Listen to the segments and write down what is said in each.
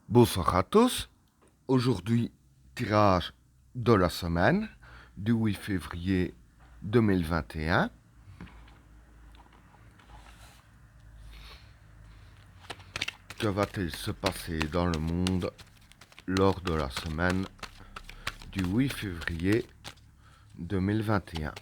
Bonsoir à tous. Aujourd'hui, tirage de la semaine du 8 février 2021. Que va-t-il se passer dans le monde lors de la semaine du 8 février 2021?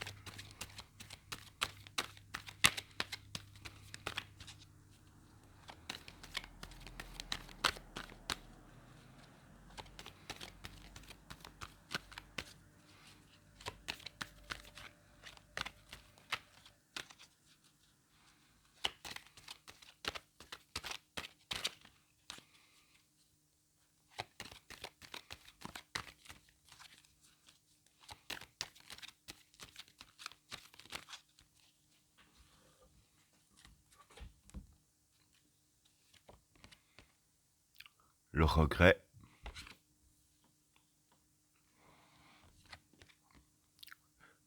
Le regret,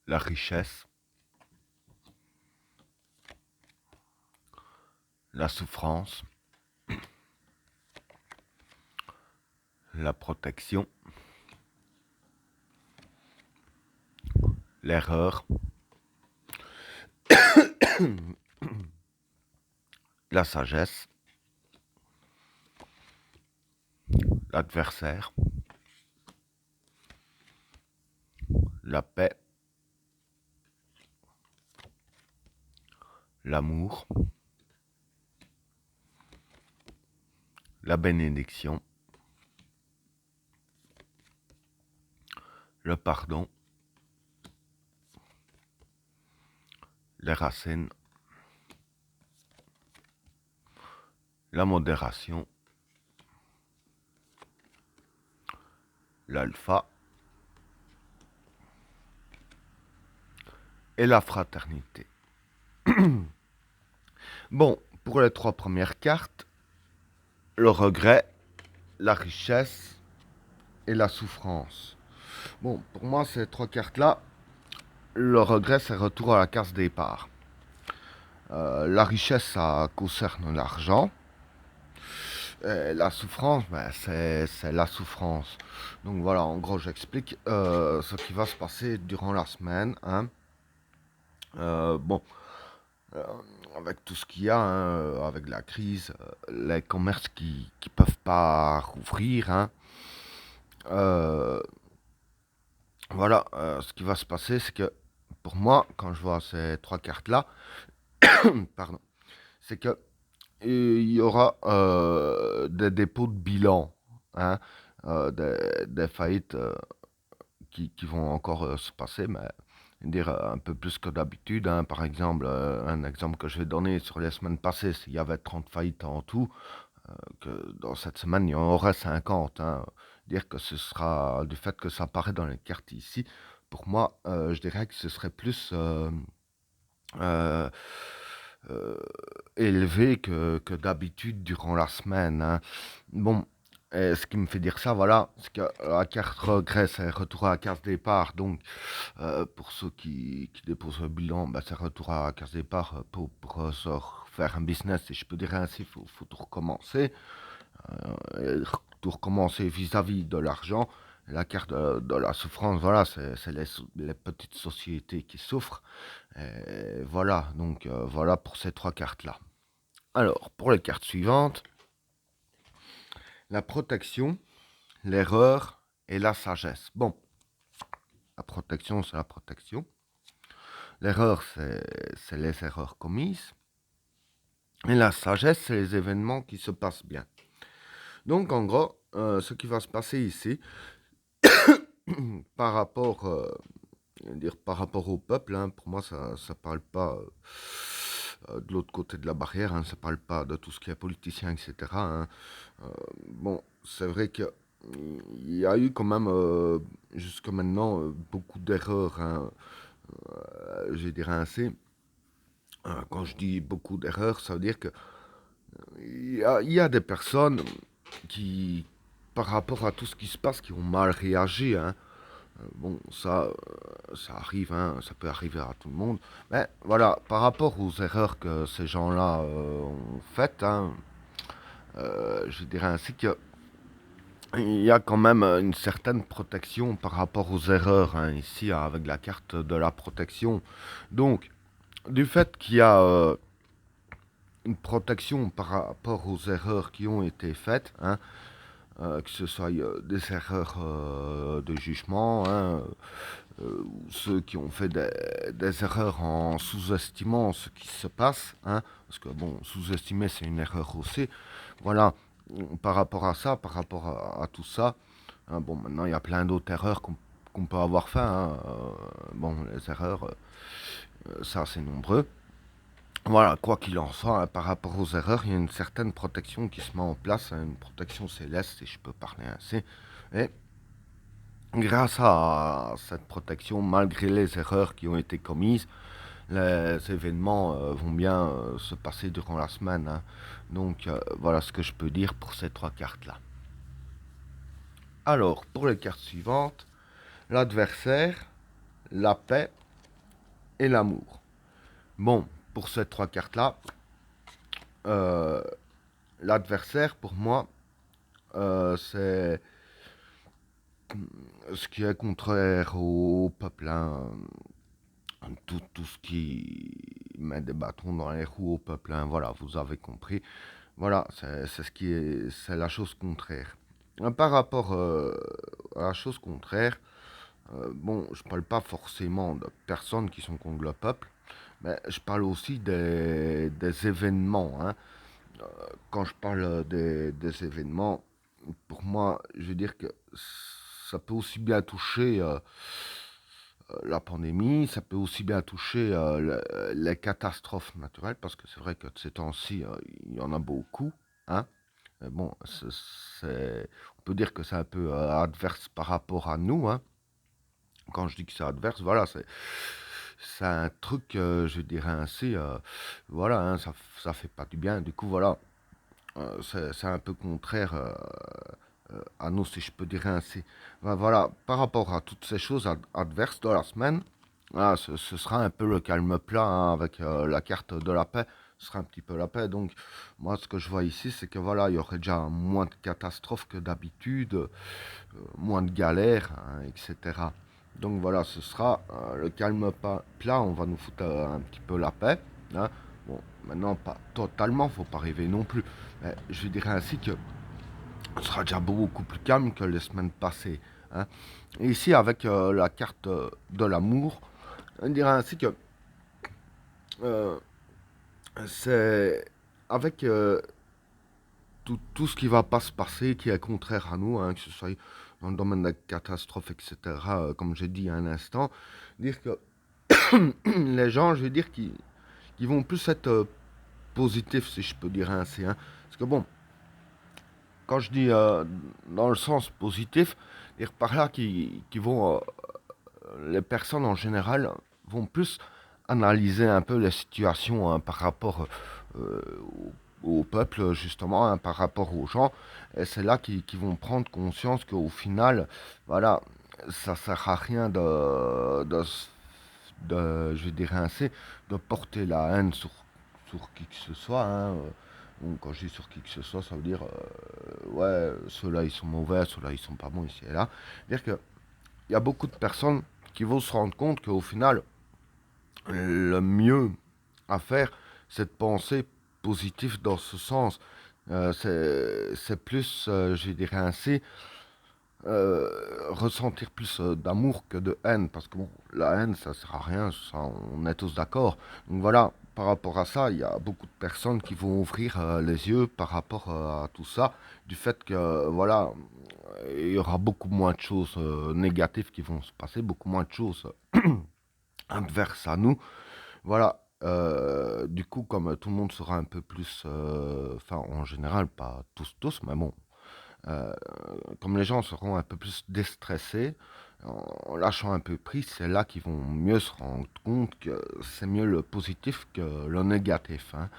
la richesse, la souffrance, la protection, l'erreur, la sagesse, l'adversaire, la paix, l'amour, la bénédiction, le pardon, les racines, la modération, l'alpha et la fraternité. Bon, pour les trois premières cartes, le regret, la richesse et la souffrance. Bon, pour moi, ces trois cartes-là, le regret, c'est retour à la case départ. La richesse, ça concerne l'argent. Et la souffrance, ben, c'est la souffrance. Donc voilà, en gros, j'explique ce qui va se passer durant la semaine. Hein. Bon, euh, avec tout ce qu'il y a, hein, avec la crise, les commerces qui peuvent pas rouvrir. Hein. Euh, voilà, ce qui va se passer, c'est que pour moi, quand je vois ces trois cartes-là, pardon, c'est que il y aura des dépôts de bilan, hein, des faillites qui vont encore se passer, mais dire un peu plus que d'habitude. Hein. Par exemple, un exemple que je vais donner sur les semaines passées, s'il y avait 30 faillites en tout, que dans cette semaine, il y en aurait 50. Hein. Dire que ce sera du fait que ça apparaît dans les cartes ici. Pour moi, je dirais que ce serait plus euh, euh, élevé que d'habitude durant la semaine. Hein. Bon, et ce qui me fait dire ça, voilà, c'est que la carte regret, c'est retour à la case départ. Donc, pour ceux qui déposent le bilan, bah, c'est retour à la case départ pour se faire un business, si je peux dire ainsi, faut tout recommencer. Tout recommencer vis-à-vis de l'argent. La carte de la souffrance, voilà, c'est les petites sociétés qui souffrent. Et voilà, donc voilà pour ces trois cartes-là. Alors, pour les cartes suivantes, la protection, l'erreur et la sagesse. Bon, la protection, c'est la protection. L'erreur, c'est les erreurs commises. Et la sagesse, c'est les événements qui se passent bien. Donc, en gros, ce qui va se passer ici, par rapport, dire, par rapport au peuple, hein, pour moi, ça ne parle pas de l'autre côté de la barrière, hein, ça ne parle pas de tout ce qui est politicien, etc. Hein. Bon, c'est vrai que il y a eu quand même, jusqu'à maintenant, beaucoup d'erreurs, hein, je dirais ainsi. Quand je dis beaucoup d'erreurs, ça veut dire que il y a des personnes qui, par rapport à tout ce qui se passe, qui ont mal réagi. Hein. Bon, ça arrive, hein, ça peut arriver à tout le monde. Mais voilà, par rapport aux erreurs que ces gens-là ont faites, hein, je dirais ainsi que il y a quand même une certaine protection par rapport aux erreurs, hein, ici avec la carte de la protection. Donc, du fait qu'il y a une protection par rapport aux erreurs qui ont été faites, hein, que ce soit des erreurs de jugement, hein, ou ceux qui ont fait des erreurs en sous-estimant ce qui se passe, hein, parce que bon, sous-estimer c'est une erreur aussi. Voilà, par rapport à ça, par rapport à tout ça, hein, bon, maintenant il y a plein d'autres erreurs qu'on peut avoir fait, hein, bon, les erreurs, ça c'est nombreux. Voilà, quoi qu'il en soit, hein, par rapport aux erreurs, il y a une certaine protection qui se met en place, hein, une protection céleste, si je peux parler ainsi. Et grâce à cette protection, malgré les erreurs qui ont été commises, les événements vont bien se passer durant la semaine, hein. Donc voilà ce que je peux dire pour ces trois cartes-là. Alors, pour les cartes suivantes, l'adversaire, la paix et l'amour. Bon, pour ces trois cartes-là, euh, l'adversaire, pour moi, c'est ce qui est contraire au peuple, hein. Tout ce qui met des bâtons dans les roues au peuple, hein. Voilà, vous avez compris. Voilà, c'est ce qui est, c'est la chose contraire. Par rapport à la chose contraire, bon, je parle pas forcément de personnes qui sont contre le peuple, mais je parle aussi des événements, hein. Quand je parle des événements, pour moi, je veux dire que ça peut aussi bien toucher la pandémie, ça peut aussi bien toucher les catastrophes naturelles, parce que c'est vrai que de ces temps-ci, il y en a beaucoup, hein. Bon, on peut dire que c'est un peu adverse par rapport à nous, hein. Quand je dis que c'est adverse, voilà, c'est un truc, je dirais ainsi, voilà, hein, ça fait pas du bien. Du coup, voilà, c'est un peu contraire à nous, si je peux dire ainsi. Ben voilà, par rapport à toutes ces choses adverses de la semaine, voilà, ce sera un peu le calme plat, hein, avec la carte de la paix. Ce sera un petit peu la paix. Donc, moi, ce que je vois ici, c'est que voilà, il y aurait déjà moins de catastrophes que d'habitude, moins de galères, hein, etc. Donc voilà, ce sera le calme plat. On va nous foutre un petit peu la paix, hein. Bon, maintenant, pas totalement, faut pas rêver non plus. Mais je dirais ainsi que ce sera déjà beaucoup plus calme que les semaines passées, hein. Et ici, avec la carte de l'amour, on dirait ainsi que euh, c'est avec tout ce qui va pas se passer, qui est contraire à nous, hein, que ce soit dans le domaine de la catastrophe, etc., comme j'ai dit il y a un instant, dire que les gens, je veux dire, qui vont plus être positifs, si je peux dire ainsi, hein. Parce que bon, quand je dis dans le sens positif, dire par là qui vont les personnes en général vont plus analyser un peu la situation, hein, par rapport euh, au peuple, justement, hein, par rapport aux gens. Et c'est là qu'ils vont prendre conscience qu'au final, voilà, ça sert à rien je dirais ainsi, de porter la haine sur qui que ce soit, hein. Donc, quand je dis sur qui que ce soit, ça veut dire, ouais, ceux-là ils sont mauvais, ceux-là ils sont pas bons ici et là. C'est-à-dire que il y a beaucoup de personnes qui vont se rendre compte qu'au final, le mieux à faire, c'est de penser positif dans ce sens. C'est plus, je dirais ainsi, ressentir plus d'amour que de haine. Parce que bon, la haine, ça sert à rien, ça, on est tous d'accord. Donc voilà, par rapport à ça, il y a beaucoup de personnes qui vont ouvrir les yeux par rapport à tout ça. Du fait que, voilà, il y aura beaucoup moins de choses négatives qui vont se passer, beaucoup moins de choses adverses à nous. Voilà. Du coup, comme tout le monde sera un peu plus, enfin en général, pas tous, mais bon, euh, comme les gens seront un peu plus déstressés, en lâchant un peu prise, c'est là qu'ils vont mieux se rendre compte que c'est mieux le positif que le négatif, hein.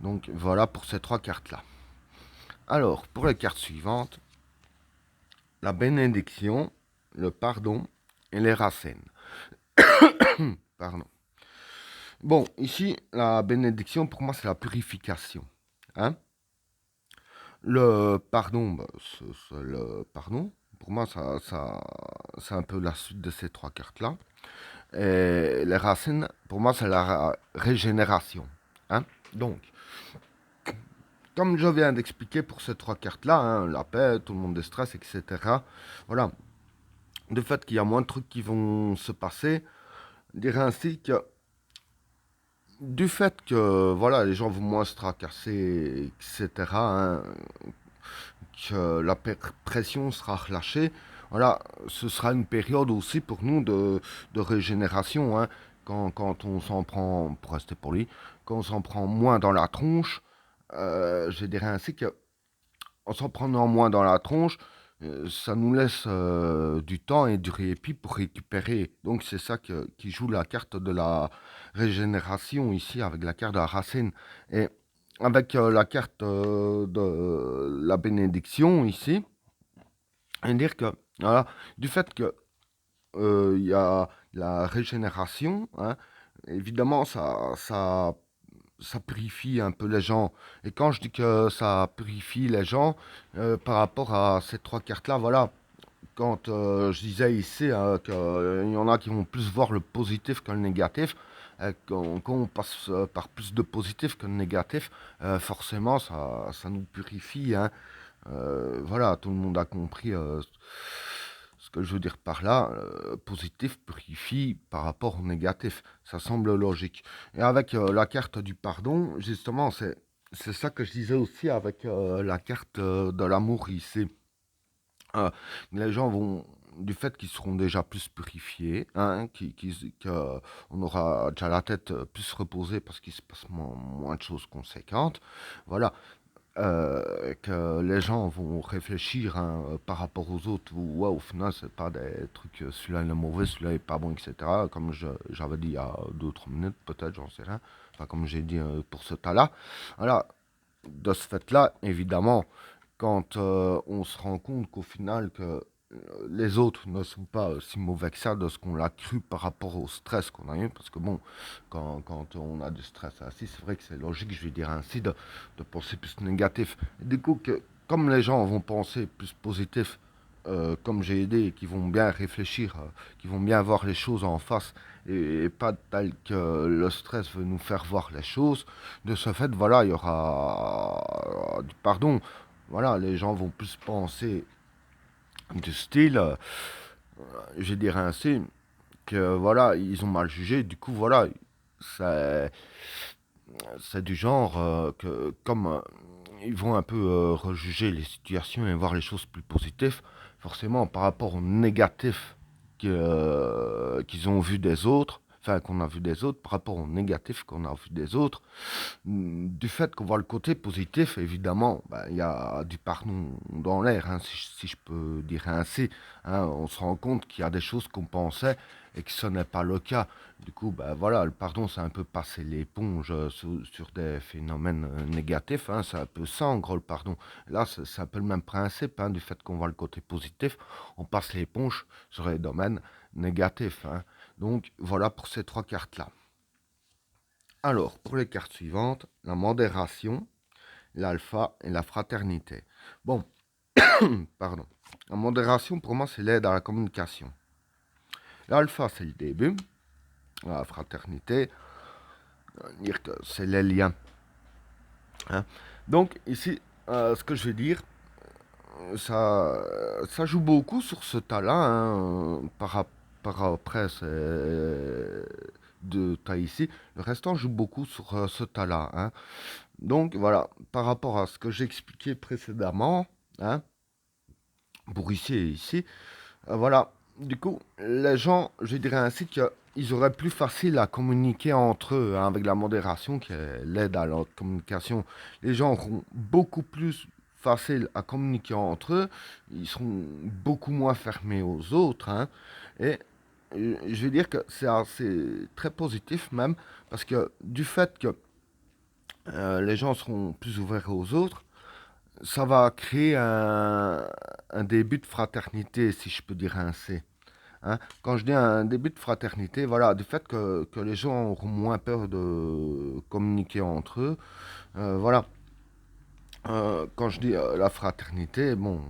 Donc voilà pour ces trois cartes-là. Alors, pour les cartes suivantes, la bénédiction, le pardon et les racines. Pardon. Bon, ici, la bénédiction, pour moi, c'est la purification, hein. Le pardon, bah, c'est le pardon. Pour moi, c'est un peu la suite de ces trois cartes-là. Et les racines, pour moi, c'est la régénération. Hein. Donc, comme je viens d'expliquer pour ces trois cartes-là, hein, la paix, tout le monde est stress, etc. Voilà. Du fait qu'il y a moins de trucs qui vont se passer, je dirais ainsi que du fait que voilà, les gens vont moins se tracasser, etc., hein, que la pression sera relâchée, voilà, ce sera une période aussi pour nous de régénération. Hein, quand on s'en prend, pour rester poli, quand on s'en prend moins dans la tronche, je dirais ainsi que en s'en prenant moins dans la tronche, ça nous laisse du temps et du répit pour récupérer. Donc c'est ça qui joue la carte de la régénération ici avec la carte de la racine. Et avec la carte de la bénédiction ici, et dire que voilà, du fait que il y a la régénération, hein, évidemment ça purifie un peu les gens. Et quand je dis que ça purifie les gens, par rapport à ces trois cartes-là, voilà, quand je disais ici qu'il y en a qui vont plus voir le positif que le négatif, quand on passe par plus de positif que de négatif, forcément ça nous purifie. Hein. Voilà, tout le monde a compris ce que je veux dire par là. Positif purifie par rapport au négatif. Ça semble logique. Et avec la carte du pardon, justement, c'est ça que je disais aussi avec la carte de l'amour ici. Euh, les gens vont, du fait qu'ils seront déjà plus purifiés, hein, on aura déjà la tête plus reposée parce qu'il se passe moins de choses conséquentes. Voilà, que les gens vont réfléchir hein, par rapport aux autres, ou ouais, au final, c'est pas des trucs, celui-là il est mauvais, celui-là est pas bon, etc. Comme j'avais dit il y a 2 ou 3 minutes, peut-être, j'en sais rien. Enfin, comme j'ai dit pour ce tas-là. Voilà, de ce fait-là, évidemment, quand on se rend compte qu'au final, que les autres ne sont pas si mauvais que ça de ce qu'on a cru par rapport au stress qu'on a eu, parce que bon, quand on a du stress assis, c'est vrai que c'est logique, je vais dire ainsi, de penser plus négatif. Et du coup, comme les gens vont penser plus positif, comme j'ai aidé, qui vont bien réfléchir, qui vont bien voir les choses en face, et pas tel que le stress veut nous faire voir les choses, de ce fait, voilà, il y aura du pardon. Voilà, les gens vont plus penser du style, je dirais ainsi, que voilà, ils ont mal jugé, du coup, voilà, c'est c'est du genre que comme ils vont un peu rejuger les situations et voir les choses plus positives, forcément par rapport au négatif qu'ils ont vu des autres, enfin qu'on a vu des autres, par rapport au négatif qu'on a vu des autres, du fait qu'on voit le côté positif, évidemment, ben, il y a du pardon dans l'air, hein, si je peux dire ainsi. Hein, on se rend compte qu'il y a des choses qu'on pensait et que ce n'est pas le cas. Du coup, ben, voilà, le pardon, c'est un peu passer l'éponge sur des phénomènes négatifs. Hein, c'est un peu ça, en gros, le pardon. Là, c'est un peu le même principe, hein, du fait qu'on voit le côté positif, on passe l'éponge sur les domaines négatifs. Hein. Donc, voilà pour ces trois cartes-là. Alors, pour les cartes suivantes, la modération, l'alpha et la fraternité. Bon, pardon. La modération, pour moi, c'est l'aide à la communication. L'alpha, c'est le début. La fraternité, dire que c'est les liens. Hein. Donc, ici, ce que je vais dire, ça joue beaucoup sur ce tas-là, hein, par après ces deux tas ici. Le restant joue beaucoup sur ce tas-là. Hein. Donc voilà, par rapport à ce que j'expliquais précédemment, hein, pour ici et ici, voilà, du coup, les gens, je dirais ainsi qu'ils auraient plus facile à communiquer entre eux, hein, avec la modération qui est l'aide à la communication. Les gens auront beaucoup plus facile à communiquer entre eux, ils seront beaucoup moins fermés aux autres, hein, et je vais dire que c'est très positif même, parce que du fait que les gens seront plus ouverts aux autres, ça va créer un début de fraternité, si je peux dire ainsi. Hein. Quand je dis un début de fraternité, voilà, du fait que les gens auront moins peur de communiquer entre eux, voilà, Quand je dis la fraternité, bon,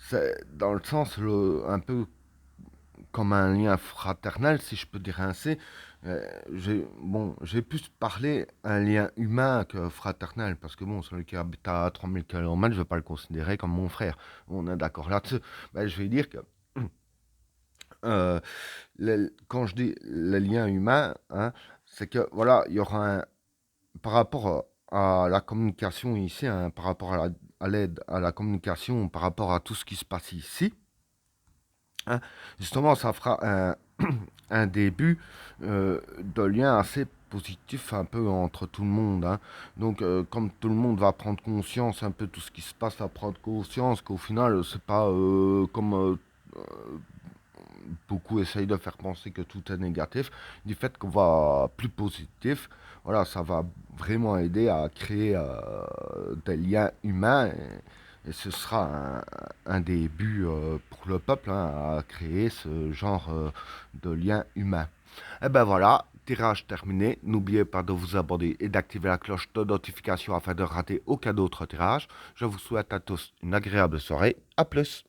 c'est dans le sens un peu comme un lien fraternel, si je peux dire ainsi. J'ai plus parlé un lien humain que fraternel, parce que bon, celui qui habite à 3000 km, je ne vais pas le considérer comme mon frère. On est d'accord là-dessus. Mais je vais dire que euh, quand je dis le lien humain, hein, c'est que voilà, il y aura par rapport à la communication ici, hein, par rapport à l'aide à la communication, par rapport à tout ce qui se passe ici, hein, justement, ça fera un début de lien assez positif un peu entre tout le monde, hein. Donc, comme tout le monde va prendre conscience un peu de tout ce qui se passe, va prendre conscience qu'au final, c'est pas comme beaucoup essayent de faire penser que tout est négatif, du fait qu'on va plus positif. Voilà, ça va vraiment aider à créer des liens humains et ce sera un des buts pour le peuple, hein, à créer ce genre de lien humain. Et ben voilà, tirage terminé. N'oubliez pas de vous abonner et d'activer la cloche de notification afin de rater aucun autre tirage. Je vous souhaite à tous une agréable soirée. A plus.